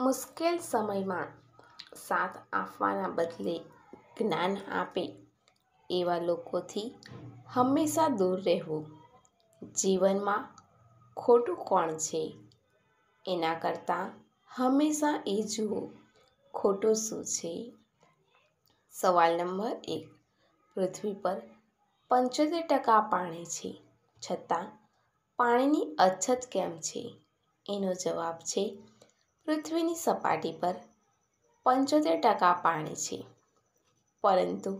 મુશ્કેલ સમયમાં સાથ આપવાના બદલે જ્ઞાન આપે એવા લોકોથી હંમેશા દૂર રહેવું. જીવનમાં ખોટું કોણ છે એના કરતાં હંમેશા એ જુઓ ખોટું શું છે. સવાલ નંબર 1. પૃથ્વી પર 75% પાણી છે, છતાં પાણીની અછત કેમ છે? એનો જવાબ છે, પૃથ્વીની સપાટી પર 75% પાણી છે, પરંતુ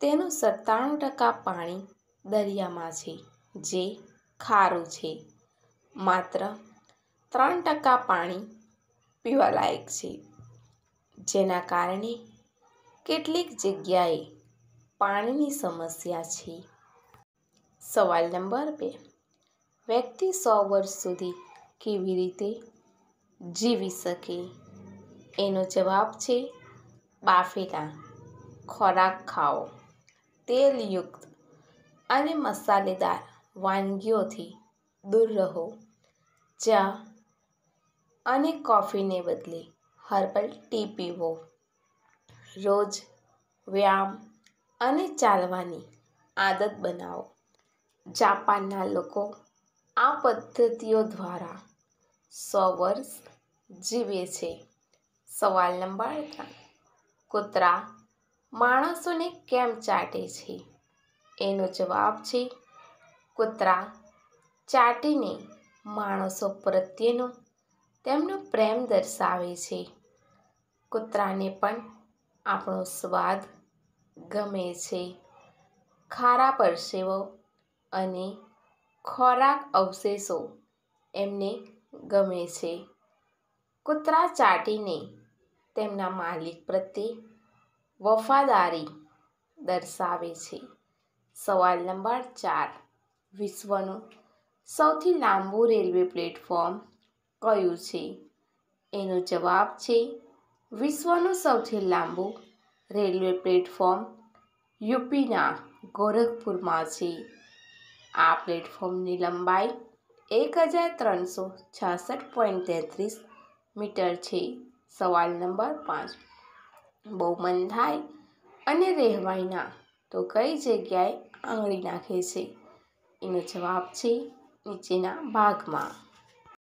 તેનું 97% પાણી દરિયામાં છે, જે ખારું છે. માત્ર 3% પાણી પીવાલાયક છે, જેના કારણે કેટલીક જગ્યાએ પાણીની સમસ્યા છે. સવાલ નંબર 2. વ્યક્તિ 100 વર્ષ સુધી કેવી રીતે જીવી શકે? એનો જવાબ છે, બાફેલા ખોરાક ખાઓ, તેલયુક્ત અને મસાલેદાર વાનગીઓથી દૂર રહો, ચા અને કોફીને બદલે હર્બલ ટી પીવો, રોજ વ્યાયામ અને ચાલવાની આદત બનાવો. જાપાનના લોકો આ પદ્ધતિઓ દ્વારા 100 વર્ષ જીવે છે. સવાલ નંબર 3. કૂતરા માણસોને કેમ ચાટે છે? એનો જવાબ છે, કૂતરા ચાટીને માણસો પ્રત્યેનો તેમનો પ્રેમ દર્શાવે છે. કૂતરાને પણ આપણો સ્વાદ ગમે છે. ખારા પરસેવો અને ખોરાક અવશેષો એમને ગમે છે. કૂતરા ચાટીને તેમના માલિક પ્રત્યે વફાદારી દર્શાવે છે. સવાલ નંબર 4. વિશ્વનું સૌથી લાંબુ રેલવે પ્લેટફોર્મ કયું છે? એનો જવાબ છે, વિશ્વનું સૌથી લાંબુ રેલવે પ્લેટફોર્મ યુપીના ગોરખપુરમાં છે. આ પ્લેટફોર્મની લંબાઈ 1366.33 મીટર છે. સવાલ નંબર 5. બહુ મન થાય અને રહેવાય ના તો કઈ જગ્યાએ આંગળી નાખે છે? એનો જવાબ છે, નીચેના ભાગમાં.